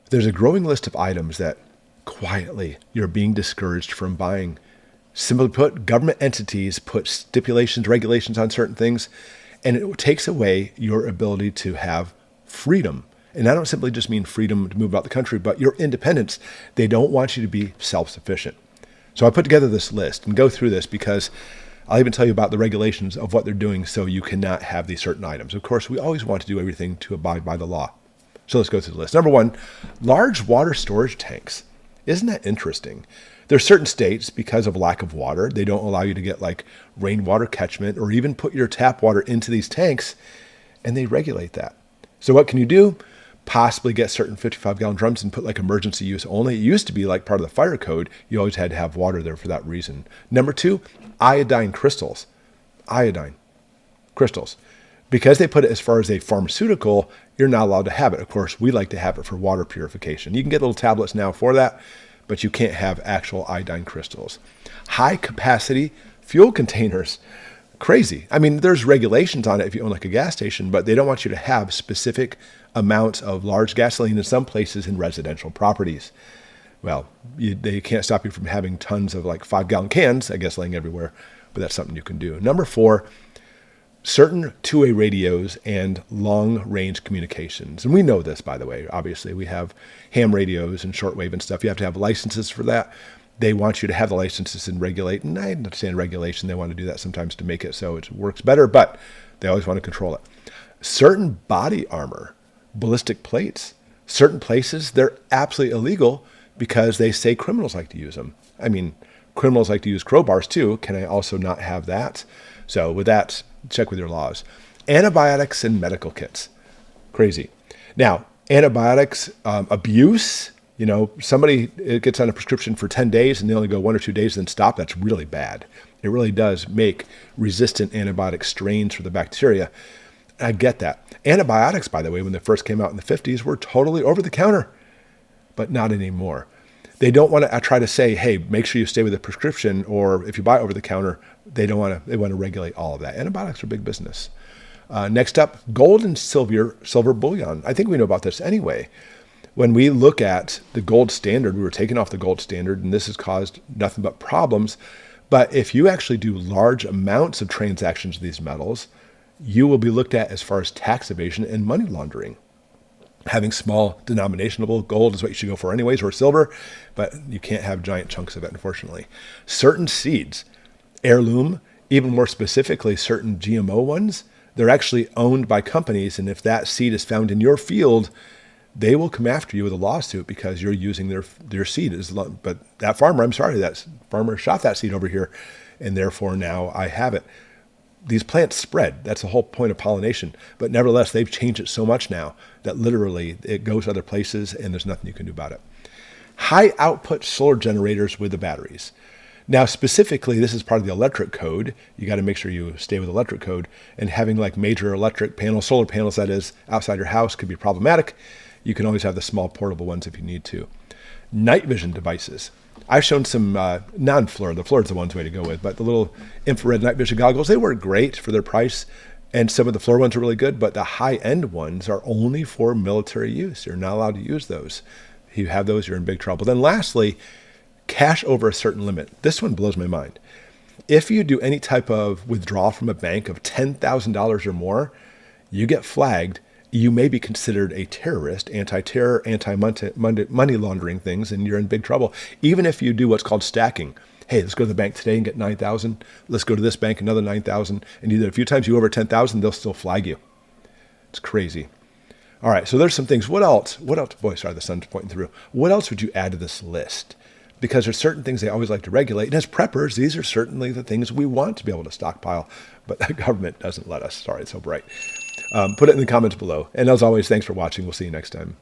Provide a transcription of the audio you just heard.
There's a growing list of items that quietly you're being discouraged from buying. Simply put, government entities put stipulations, regulations on certain things, and it takes away your ability to have freedom. And I don't simply just mean freedom to move about the country, but your independence. They don't want you to be self-sufficient. So I put together this list and go through this because I'll even tell you about the regulations of what they're doing so you cannot have these certain items. Of course, we always want to do everything to abide by the law. So let's go through the list. Number one, large water storage tanks. Isn't that interesting? There are certain states, because of lack of water, they don't allow you to get like rainwater catchment or even put your tap water into these tanks, and they regulate that. So what can you do? Possibly get certain 55-gallon drums and put like emergency use only. It used to be like part of the fire code. You always had to have water there for that reason. Number two, iodine crystals. Iodine crystals. Because they put it as far as a pharmaceutical, you're not allowed to have it. Of course, we like to have it for water purification. You can get little tablets now for that, but you can't have actual iodine crystals. High capacity fuel containers. Crazy. I mean, there's regulations on it if you own like a gas station, but they don't want you to have specific amounts of large gasoline in some places in residential properties. Well, they can't stop you from having tons of like 5-gallon cans, I guess, laying everywhere, but that's something you can do. Number four, certain two-way radios and long-range communications. And we know this, by the way. Obviously, we have ham radios and shortwave and stuff. You have to have licenses for that. They want you to have the licenses and regulate. And I understand regulation. They want to do that sometimes to make it so it works better, but they always want to control it. Certain body armor, ballistic plates, certain places, they're absolutely illegal because they say criminals like to use them. I mean, criminals like to use crowbars too. Can I also not have that? So with that, check with your laws. Antibiotics and medical kits. Crazy. Now, antibiotics abuse, somebody gets on a prescription for 10 days and they only go 1 or 2 days and then stop. That's really bad. It really does make resistant antibiotic strains for the bacteria. I get that. Antibiotics, by the way, when they first came out in the 50s, were totally over the counter, but not anymore. They don't want to try to say, hey, make sure you stay with a prescription, or if you buy over the counter, they want to regulate all of that. Antibiotics are big business. Next up, gold and silver bullion. I think we know about this anyway. When we look at the gold standard, we were taking off the gold standard, and this has caused nothing but problems. But if you actually do large amounts of transactions of these metals, you will be looked at as far as tax evasion and money laundering. Having small denominational gold is what you should go for anyways, or silver, but you can't have giant chunks of it, unfortunately. Certain seeds, heirloom, even more specifically, certain GMO ones, they're actually owned by companies, and if that seed is found in your field, they will come after you with a lawsuit because you're using their seed. But that farmer shot that seed over here, and therefore now I have it. These plants spread. That's the whole point of pollination. But nevertheless, they've changed it so much now that literally it goes other places and there's nothing you can do about it. High output solar generators with the batteries. Now, specifically, this is part of the electric code. You got to make sure you stay with electric code. And having like major electric panels, solar panels, that is, outside your house could be problematic. You can always have the small portable ones if you need to. Night vision devices. I've shown some non-fluorescent. The fluorescent is the one's way to go with, but the little infrared night vision goggles, they work great for their price. And some of the fluorescent ones are really good, but the high-end ones are only for military use. You're not allowed to use those. If you have those, you're in big trouble. Then lastly, cash over a certain limit. This one blows my mind. If you do any type of withdrawal from a bank of $10,000 or more, you get flagged. You may be considered a terrorist, anti-terror, anti-money laundering things, and you're in big trouble. Even if you do what's called stacking. Hey, let's go to the bank today and get $9,000. Let's go to this bank, another $9,000. And either a few times you over $10,000, they'll still flag you. It's crazy. All right, so there's some things. What else? Boy, sorry, the sun's pointing through. What else would you add to this list? Because there's certain things they always like to regulate. And as preppers, these are certainly the things we want to be able to stockpile. But the government doesn't let us. Sorry, it's so bright. Put it in the comments below. And as always, thanks for watching. We'll see you next time.